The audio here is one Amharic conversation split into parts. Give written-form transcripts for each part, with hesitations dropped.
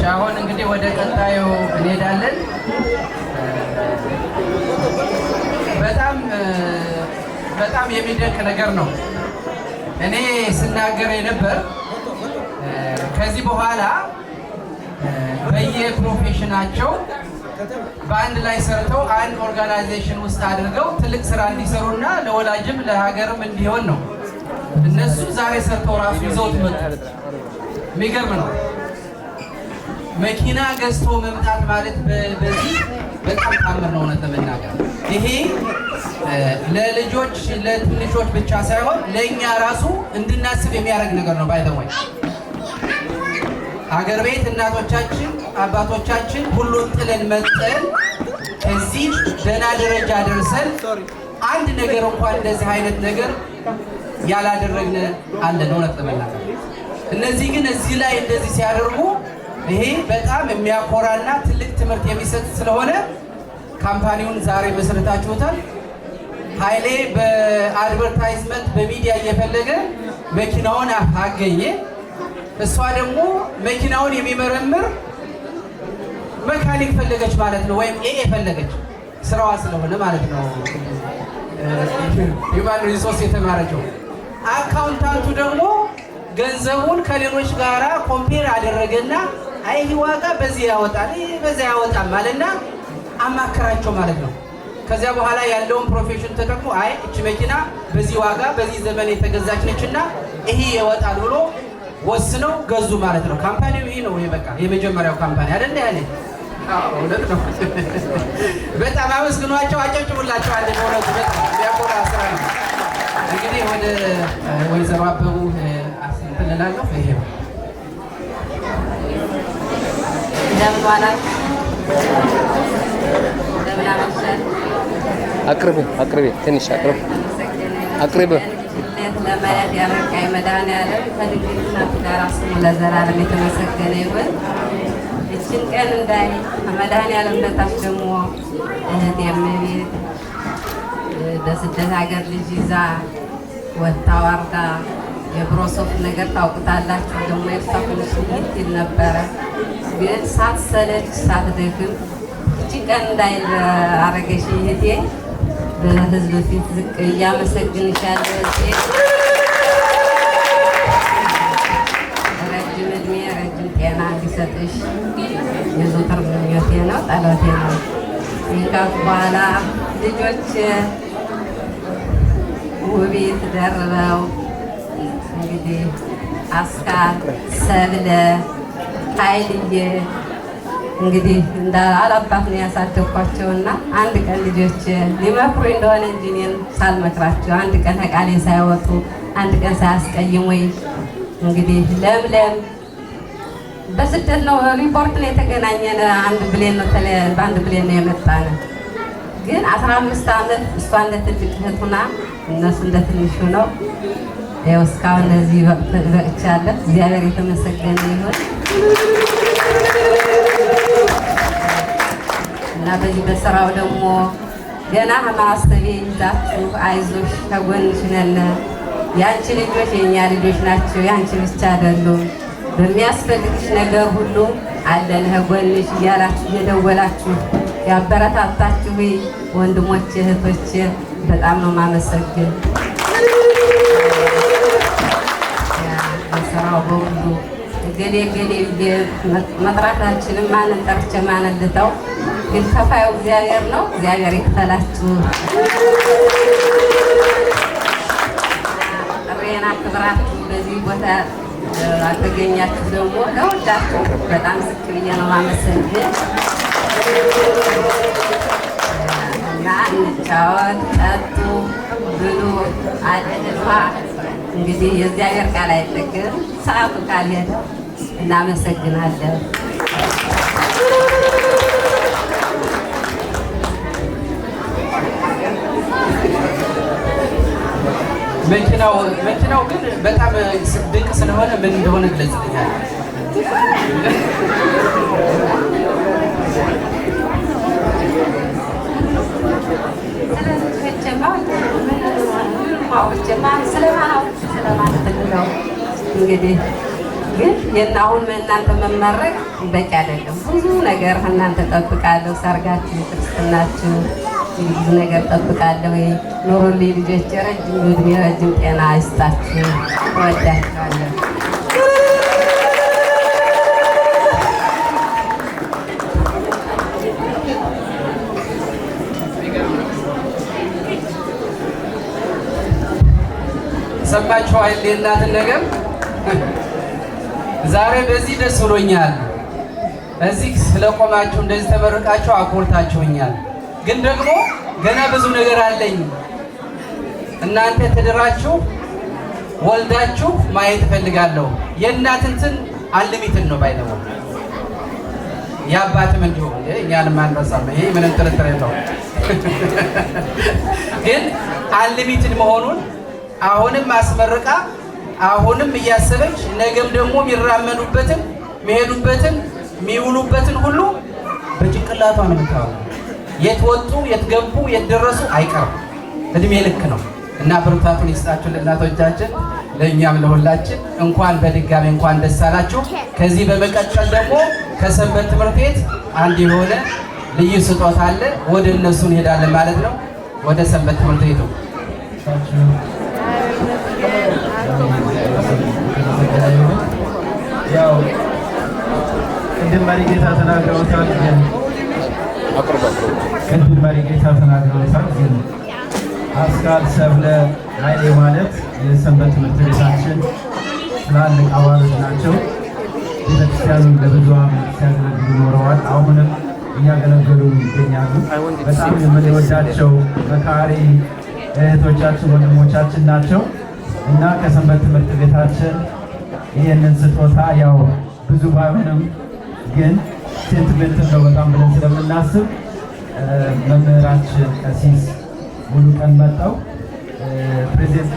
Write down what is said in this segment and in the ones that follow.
አሁን እንግዲህ ወደ ቀጣዩ እንሄዳለን። በጣም የሚደንቅ ነገር ነው። እኔ ስናገር የነበር ከዚህ በኋላ በየፕሮፌሽናቸው በአንድ ላይ ሰርተው አንድ ኦርጋናይዜሽን ውስጥ አድርገው ትልቅ ስራ እንዲሰሩና ለወላጅም ለሀገርም እንዲሆን ነው። እነሱ ዛሬ ሰርተው ራሱ ይዘውት መጡ። የሚገርም ነው። መኪና ገዝቶ መምጣት ማለት በዚህ በጣም ታምር ነው። እውነት ለመናገር ይሄ ለልጆች ለትንሾች ብቻ ሳይሆን ለእኛ ራሱ እንድናስብ የሚያደርግ ነገር ነው። ባይተወይ ሀገር ቤት እናቶቻችን አባቶቻችን ሁሉን ጥለን መጠን እዚህ ደህና ደረጃ ደርሰን አንድ ነገር እንኳን እንደዚህ አይነት ነገር ያላደረግን አለን። እውነት ለመናገር እነዚህ ግን እዚህ ላይ እንደዚህ ሲያደርጉ ይሄ በጣም የሚያኮራና ትልቅ ትምህርት የሚሰጥ ስለሆነ ካምፓኒውን ዛሬ መስርታችሁታል። ኃይሌ በአድቨርታይዝመንት በሚዲያ እየፈለገ መኪናውን አገኘ። እሷ ደግሞ መኪናውን የሚመረምር መካኒክ ፈለገች ማለት ነው፣ ወይም ኤኤ ፈለገች። ስራዋ ስለሆነ ማለት ነው። ሂውማን ሪሶርስ የተማረችው አካውንታንቱ ደግሞ ገንዘቡን ከሌሎች ጋራ ኮምፔር አደረገና አይ ዋጋ በዚህ ያወጣል በዚህ ያወጣል ማለትና አማከራቸው ማለት ነው። ከዚያ በኋላ ያለውን ፕሮፌሽን ተጠቅሞ አይ እቺ መኪና በዚህ ዋጋ በዚህ ዘመን የተገዛች ነችና ይሄ ይወጣል ብሎ ወስነው ገዙ ማለት ነው። ካምፓኒው ይሄ ነው። በቃ የመጀመሪያው ካምፓኒ አይደል ያለ? አዎ እውነት ነው። በጣም አመስግኗቸው፣ አጨብጭቡላቸው። አንድ ነው በጣም ያቆራ ስራ ነው። እንግዲህ ወደ ወይዘሮ አበቡ አስንተላለሁ። ይሄ አቅርቢ ትንሽ አቅርቢ ለማየት ያበቃኝ መድኃኒዓለም ከድንግልና ጋር ስሙ ለዘላለም የተመሰገነ ይሁን። እችን ቀን እንዳይ ከመድኃኒዓለም በታች ደግሞ እህት የምቤት በስደት ሀገር ልጅ ይዛ ወጥታ ዋርዳ የብሮሶፍ ነገር ታውቁታላችሁ። ደግሞ የእሷ ትንሽ ይል ነበረ፣ ግን ሳትሰለች ሳትደክም እችን ቀን እንዳይ አረገሽ እህቴ በህዝብ ፊት ዝቅ እያመሰግንሻለሁ። ረጅም እድሜ ረጅም ጤና እንዲሰጥሽ የዘወትር ምኞቴ ነው፣ ጸሎቴ ነው። ይካፍ በኋላ ልጆች ውቤት ደርበው እንግዲህ አስካል ሰብለ ኃይልዬ እንግዲህ እንዳላባት ነው ያሳደግኳቸውና አንድ ቀን ልጆች ሊመክሩ እንደሆነ እንጂ እኔን ሳልመክራቸው አንድ ቀን ከቃሌ ሳይወጡ አንድ ቀን ሳያስቀይሙኝ እንግዲህ ለምለም በስደት ነው ሪፖርት ነው የተገናኘን። አንድ ብሌን ነው በአንድ ብሌን ነው የመጣን። ግን 15 ዓመት እሷ እንደ ትልቅ እህት ሆና እነሱ እንደ ትንሹ ነው። ያው እስካሁን እዚህ በቅቻለሁ። እግዚአብሔር የተመሰገነ ይሁን። እና በዚህ በስራው ደግሞ ገና ማስተቤ ይዛችሁ አይዞሽ ከጎንሽ ነን፣ ያንቺ ልጆች የኛ ልጆች ናቸው፣ ያንቺ ብቻ አይደሉም፣ በሚያስፈልግሽ ነገር ሁሉ አለን ከጎንሽ እያላችሁ እየደወላችሁ ያበረታታችሁ ወንድሞቼ እህቶቼ በጣም ነው ማመሰግን። በስራው በሁሉ ገሌ መጥራት አልችልም፣ ማንን ጠርቼ ማንን ልተው፣ ግን ከፋዩ እግዚአብሔር ነው። እግዚአብሔር ይክፈላችሁ። ጥሬና ክብራችሁ በዚህ ቦታ አልተገኛችሁ ደግሞ ለሁላችሁ በጣም ዝቅ ብዬ ነው ማመሰግን። እና እንጫወት፣ ጠጡ፣ ብሉ፣ አድልፋ እንግዲህ የእግዚአብሔር ቃል አይጠግም፣ ሰዓቱ ካልሄደ እናመሰግናለን። መኪናው ግን በጣም ድንቅ ስለሆነ ምን እንደሆነ ግለጽልኛል። እንግዲህ ግን የናሁን እናንተ መመረቅ በቂ አይደለም። ብዙ ነገር እናንተ ጠብቃለሁ። ሰርጋችሁ፣ ክርስትናችሁ ብዙ ነገር ጠብቃለሁ። ኑሩልኝ ልጆች፣ ረጅም ዕድሜ ረጅም ጤና ይስጣችሁ። እወዳችኋለሁ። ሰማችሁ አይደል? የእናትን ነገር ዛሬ በዚህ ደስ ብሎኛል። እዚህ ስለቆማችሁ እንደዚህ ተመርቃችሁ አኮርታችሁኛል። ግን ደግሞ ገና ብዙ ነገር አለኝ። እናንተ ተደራችሁ ወልዳችሁ ማየት እፈልጋለሁ። የእናትንትን አንልሚትን ነው ባይነው የአባትም እንዲሁ እኛንም አንረሳም። ይሄ ምንም ጥርጥር የለው። ግን አንልሚትን መሆኑን አሁንም አስመርቃ አሁንም እያሰበች ነገም ደግሞ የሚራመዱበትን የሚሄዱበትን የሚውሉበትን ሁሉ በጭንቅላቷ ነው የምታወራው። የት ወጡ የት ገቡ የት ደረሱ አይቀርም። እድሜ ልክ ነው እና ብርታቱን ይስጣችሁ ለእናቶቻችን፣ ለእኛም ለሁላችን። እንኳን በድጋሚ እንኳን ደስ አላችሁ። ከዚህ በመቀጠል ደግሞ ከሰንበት ትምህርት ቤት አንድ የሆነ ልዩ ስጦታ አለ። ወደ እነሱ እንሄዳለን ማለት ነው። ወደ ሰንበት ትምህርት ቤቱ ያው ቅድም መሪጌታ ተናግረውታል። ግን አስካል ሰብለ ኃይሌ ማለት የሰንበት ትምህርት ቤታችን ትላልቅ አባሎች ናቸው። ቤተክርስቲያኑን ለብዙ ዓመት ሲያገለግሉ ኖረዋል። አሁንም እያገለገሉ ይገኛሉ። በጣም የምንወዳቸው መካሪ እህቶቻችን ወንድሞቻችን ናቸው እና ከሰንበት ትምህርት ቤታችን ይህንን ስጦታ ያው ብዙ ባይሆንም ግን ሴንቲሜንት ነው በጣም ብለን ስለምናስብ መምህራችን ቀሲስ ሙሉ ቀን መጣው ፕሬዚደንት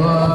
Yeah.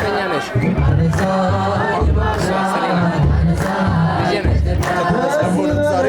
ሶስተኛ ነሽ ዛሬ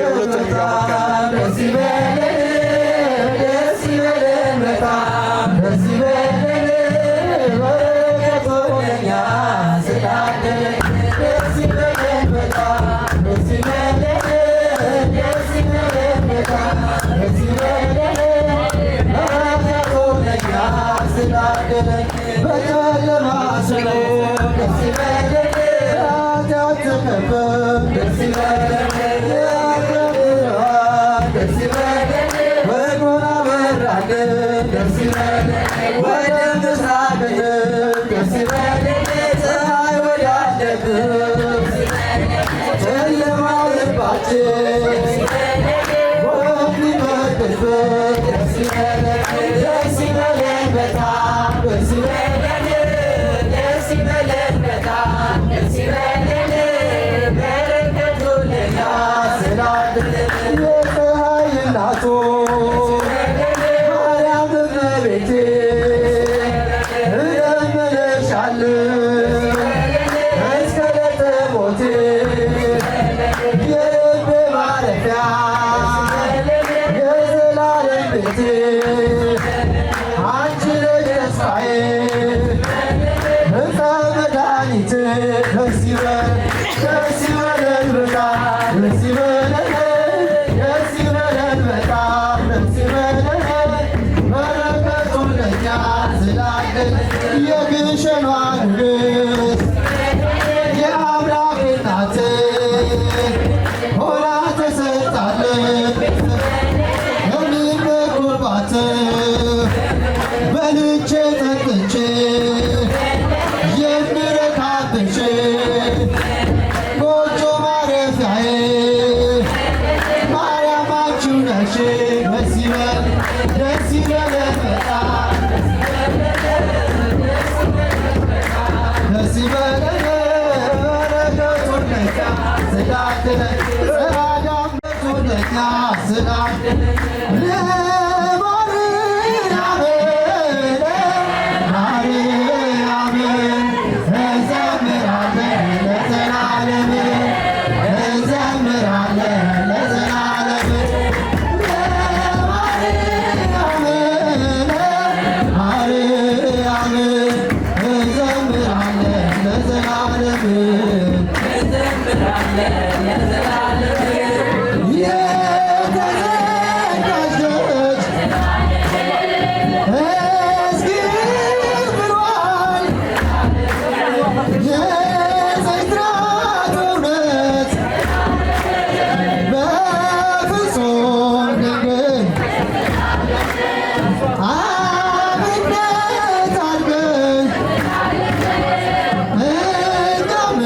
ሁለቱም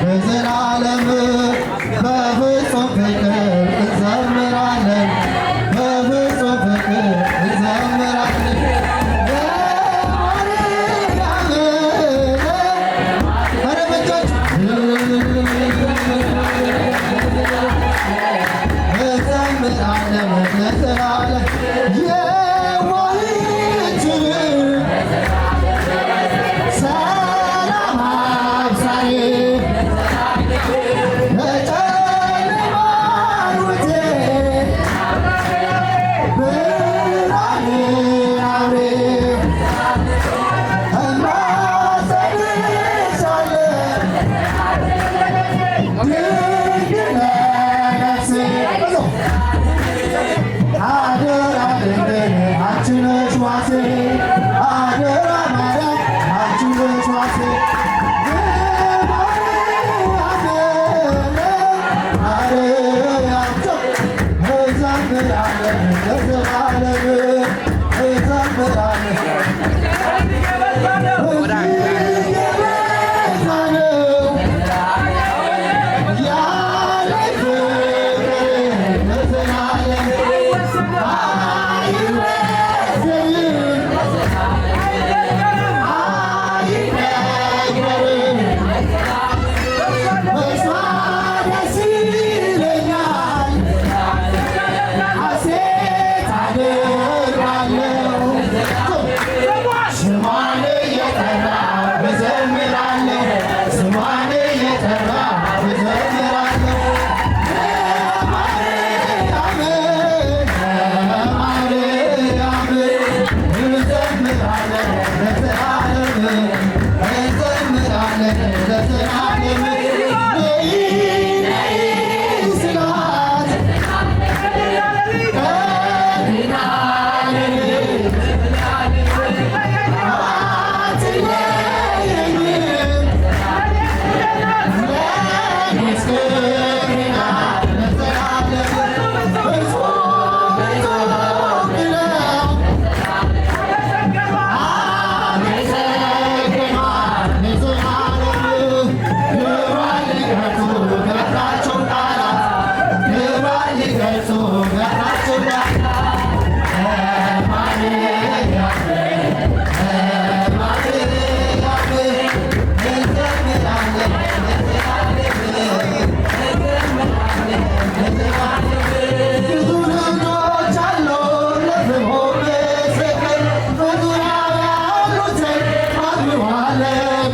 ለዘላለም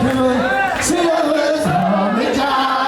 ብዙ ልጆች አሉ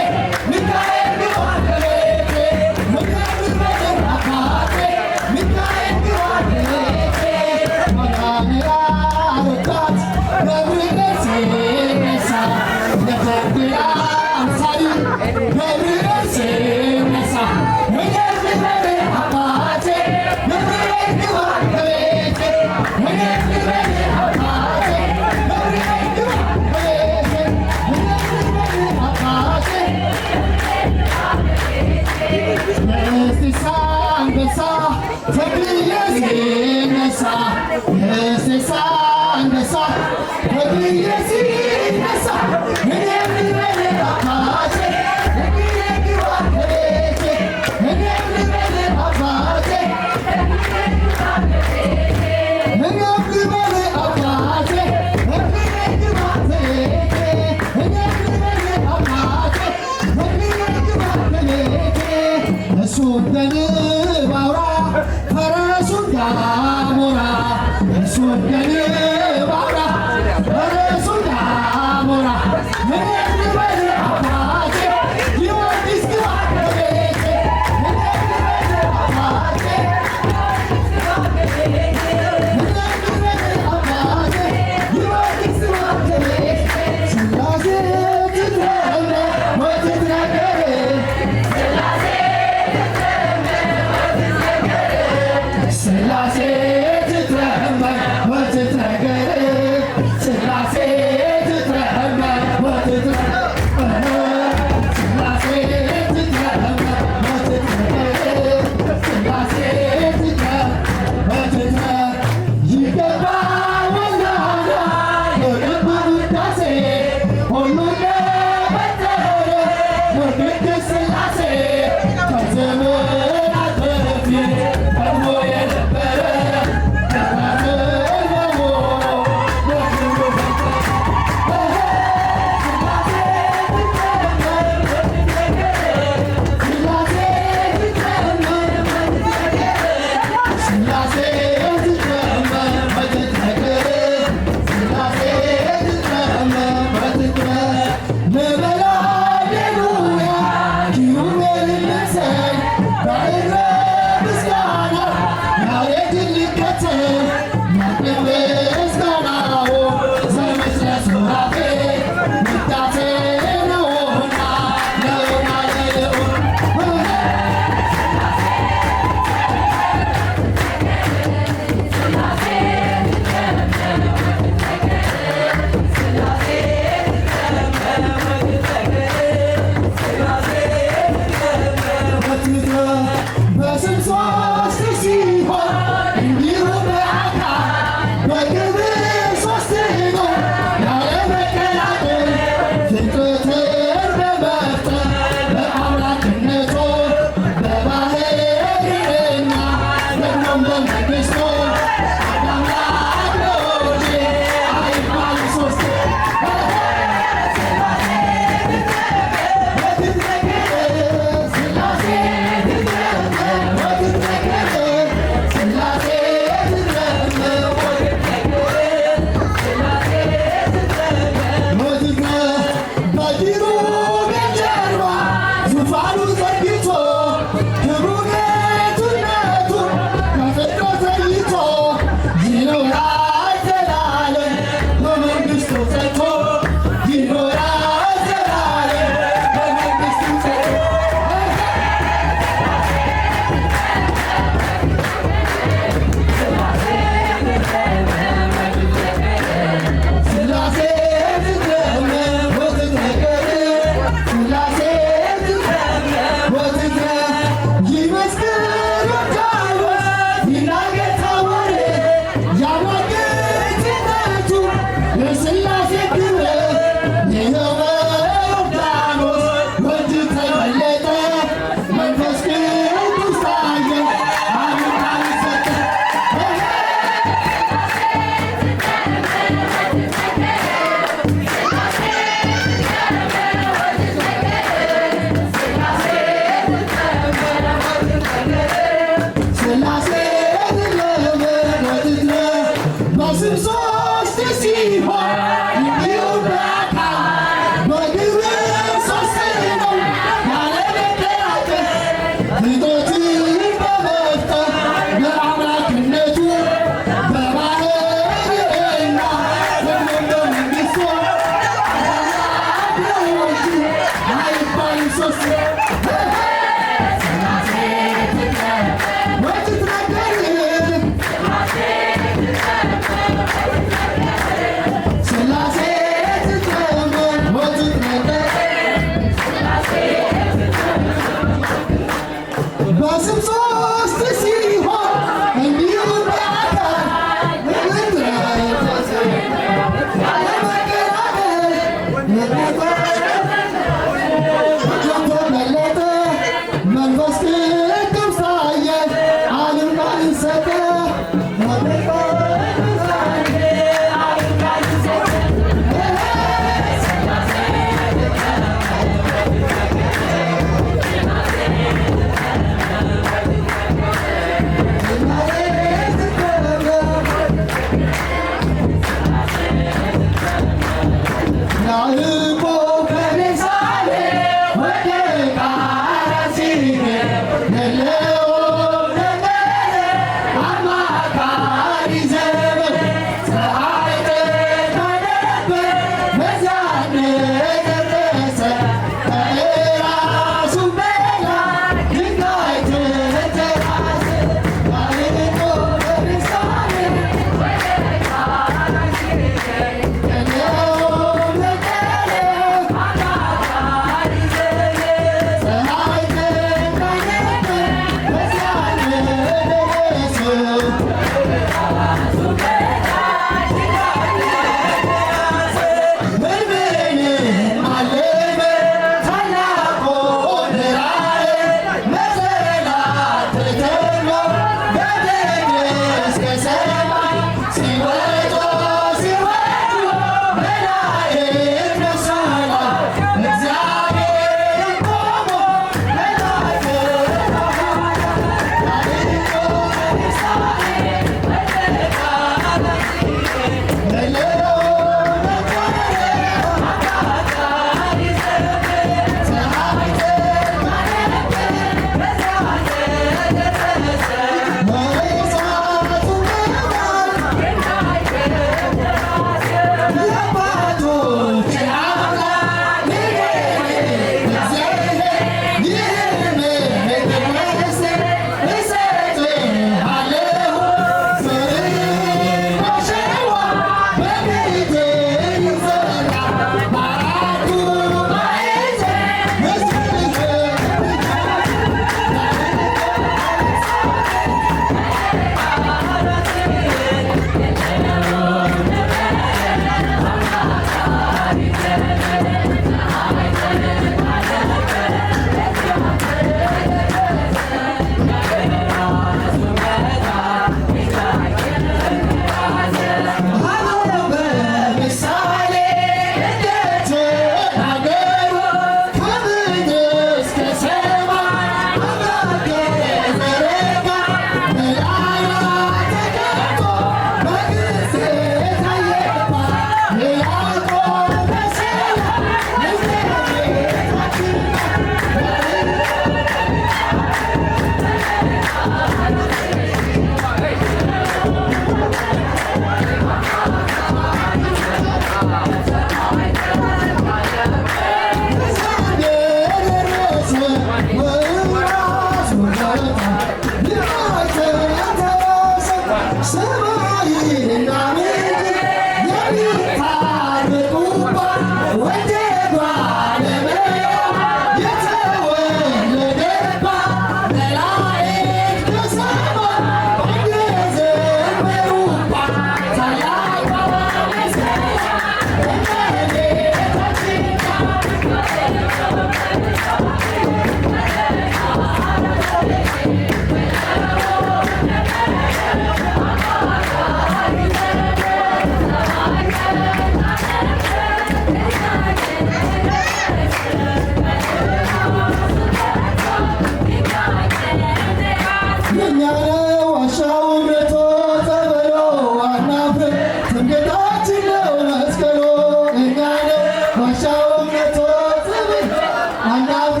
I'm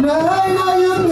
Nai na yun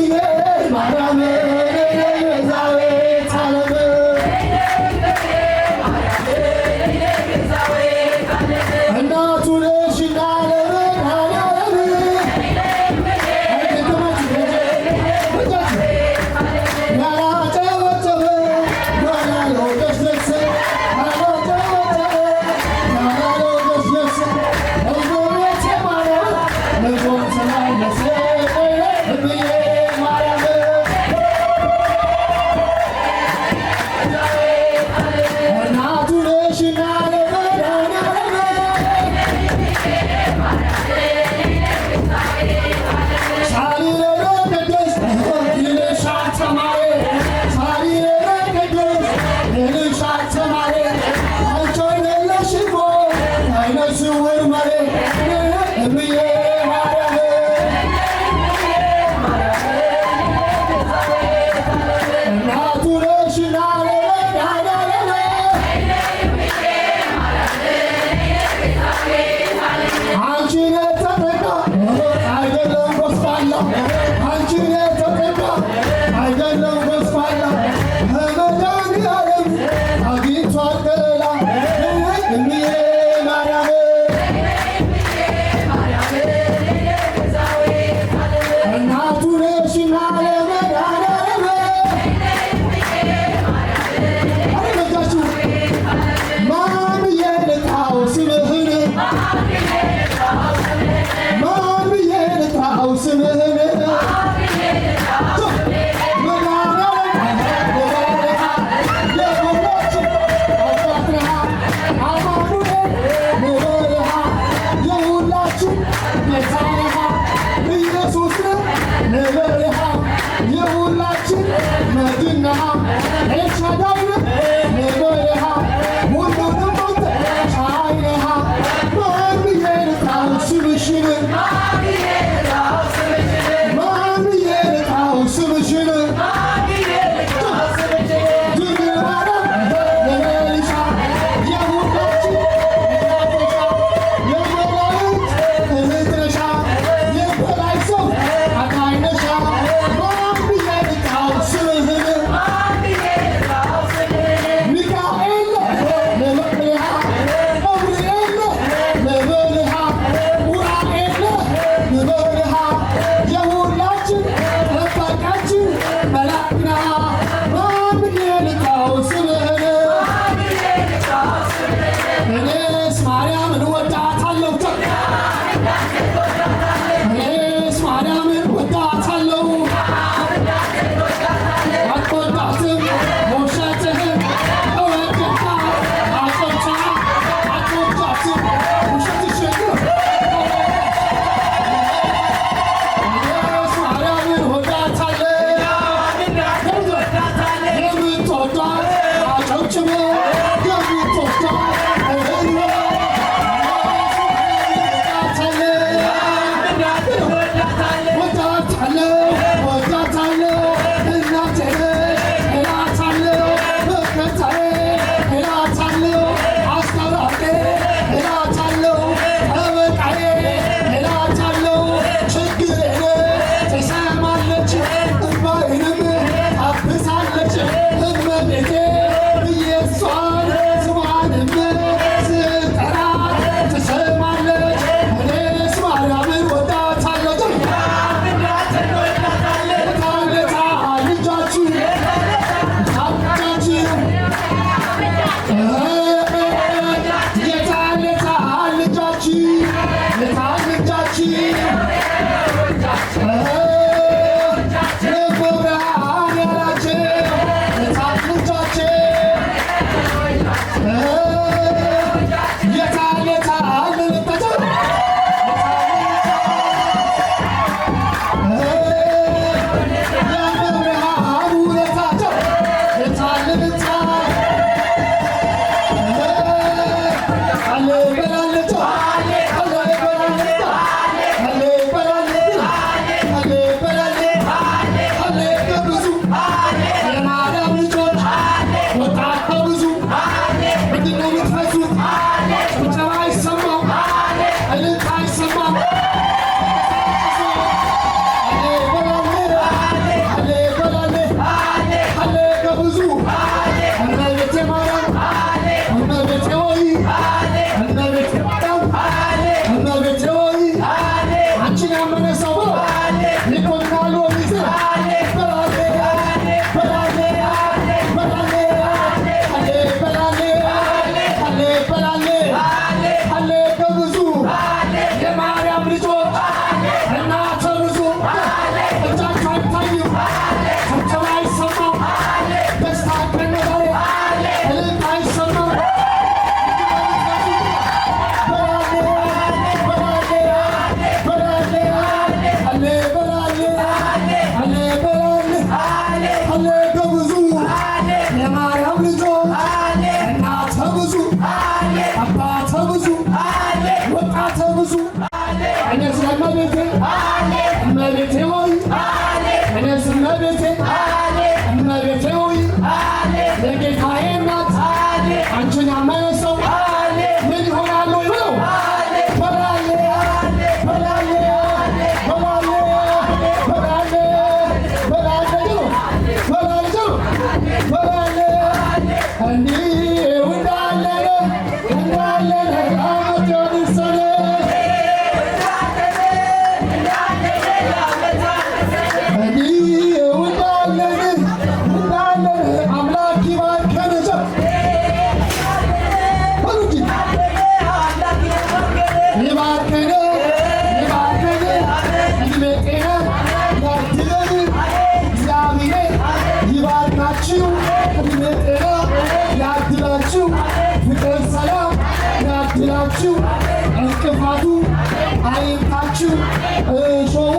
አምላክ ይባርከን ይባርከን ይባርከን እድሜ ጤና ያድለን እግዚአብሔር ይባርካችሁ እድሜ ጤና ያድላችሁ ፍቅር ሰላም ያድላችሁ እንቅፋቱ አይንካችሁ እሾሁ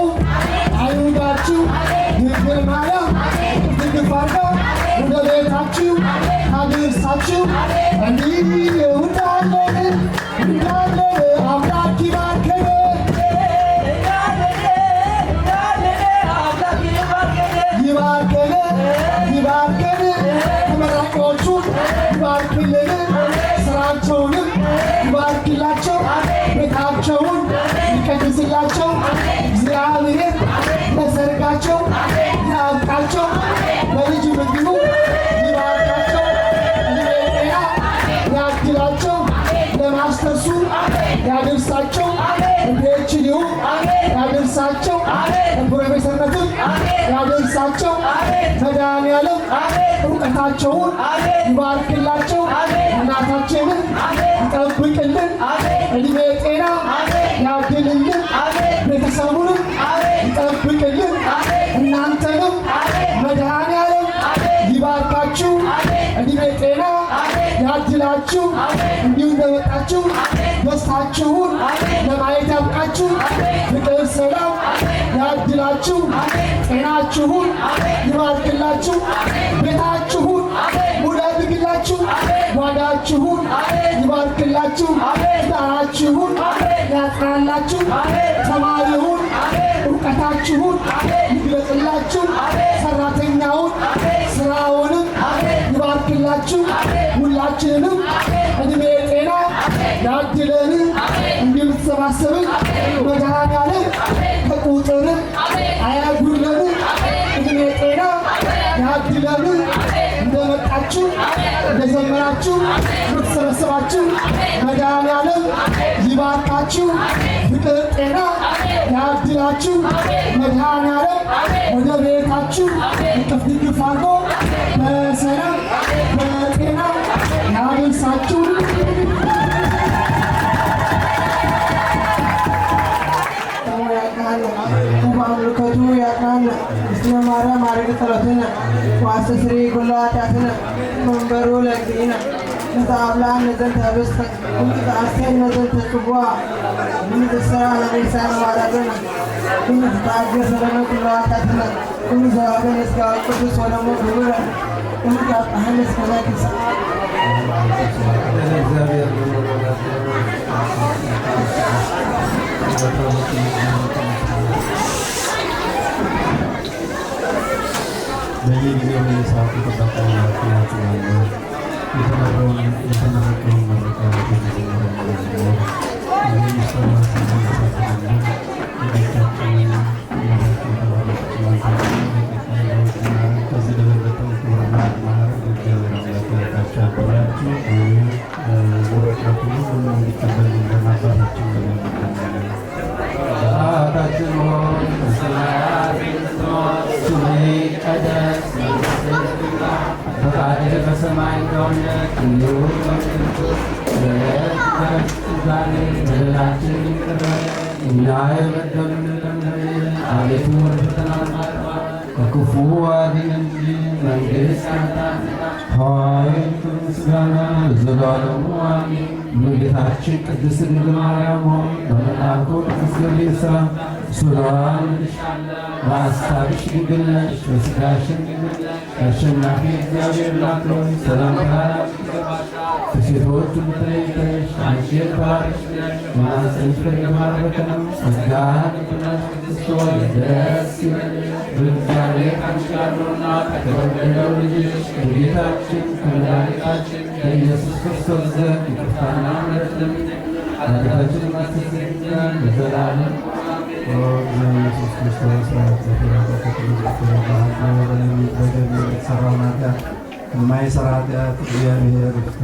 አይውጋችሁ ድንግል ማርያም ድግፍ አድርጋ ወደ ቤታችሁ ታድርሳችሁ እንዲህ እንዳለን አምላክ ይባርከን ይባርከን ይባርከን ተመራቂዎቹን ይባርክልን ስራቸውንም ይባርክላቸው ቤታቸውን ይቀድስላቸው እግዚአብሔር ለሰርጋቸው ያብቃቸው በልጅ ምግቡ ይባርካቸው ጤና ያድላቸው ለማስተርሱ ያደርሳቸው ለፒኤችዲው ያደርሳቸው ለፕሮፌሰርነትም ያደርሳቸው መድኃኒዓለም እውቀታቸውን ይባርክላቸው እናታችንን ይጠብቅልን እድሜ ጤና ያድልልን ቤተሰቡንም ይጠብቅልን እናንተንም መድኃኒዓለም ይባርካችሁ እድሜ ጤና ያድላችሁ እንዲሁ እንደመጣችሁ ደስታችሁን ለማየት ያብቃችሁ ፍቅር ሰላም ያድላችሁ ጤናችሁን ይባርክላችሁ ቤታችሁን ሙላድግላችሁ ጓዳችሁን ይባርክላችሁ ትዳራችሁን ያጽናላችሁ ተማሪውን እውቀታችሁን ይግለጽላችሁ ሰራተኛውን ስራውንም ይባርክላችሁ ሁላችንንም እድሜ ጤና ያድለን እንዲሁ ተሰባሰብን መድኃኒዓለም ከቁጥርም አያጉድለን እድሜ ጤና ያድለን እንደመጣችሁ እንደዘመራችሁ እንደተሰበሰባችሁ መድኃኒዓለም ይባርካችሁ ፍቅር ጤና ያድላችሁ መድኃኒዓለም ወደ ቤታችሁ እቅፍ ድግፍ አድርጎ በሰላም በጤና ያደርሳችሁ በአምልኮቱ ያጽናን እስመ ማርያም ማረገ ጸሎትነ ወአስተስሪ ኩሎ ኃጢአትነ መንበሩ ለእግዚእነ ነተአብልዐነ ዘንተ ኅብስተ ወነተአስተይነ ዘንተ ጽዋ ወነትሠራ ለቤሳነ ማዳበነ ወነትታገሠ ለነ ኩሎ ኃጢአትነ ወነዘዋገነ ሥጋዌ ቅዱስ ወደሙ ክቡረ ወነትያጽናሐነ እስከ ዛቲ ሰዓት በየጊዜው የሰዓቱ ተጠቃሚ ያጽናሉ የተመረቀውን መረቃ ከዚህ ለበለጠው ክብርና ማዕረግ እግዚአብሔር አምላክ ያብቃችሁ። ወረቀቱን ሁሉ እንዲቀበል እንደማባታችን አባታችን ሆይ በሰማያት የምትኖር ስምህ ይቀደስ ፈቃድህ በሰማይ እንደሆነች እንዲሁም በምድር በዕለት ዛሬ በደላችንን ይቅር በለን እኛ የበደሉንን አቤቱ ወደ ፈተና አታግባን ከክፉ አድነን እንጂ መንግሥት ያንተ ናትና ኃይል ምስጋና ለዘላለሙ አሜን። እመቤታችን ቅድስት ድንግል ማርያም ሆይ በመልአኩ ቅዱስ ገብርኤል ሰላምታ ሰላም እልሻለሁ። በሐሳብሽ ድንግል ነሽ፣ በሥጋሽም ድንግል ነሽ። አሸናፊ እግዚአብሔር እናት ሆይ ሰላምታ ይገባሻል። ከሴቶች ሁሉ ተለይተሽ አንቺ የተባረክሽ ነሽ፣ የማኅፀንሽ ፍሬ የተባረከ ነው። ጸጋን የተመላሽ ቅድስት ሆይ ደስ ይበልሽ፣ በእግዚአብሔር ከአንቺ ጋር ነውና ከተወደደው ልጅሽ ከጌታችን ከመድኃኒታችን ከኢየሱስ ክርስቶስ ዘንድ ይቅርታና ምሕረት ለምኝልን ኃጢአታችንን ያስተሰርይልን ዘንድ ለዘላለሙ ኢየሱስ ክርስቶስ የማይሰራ ኃጢአት እግዚአብሔር ይፍታ።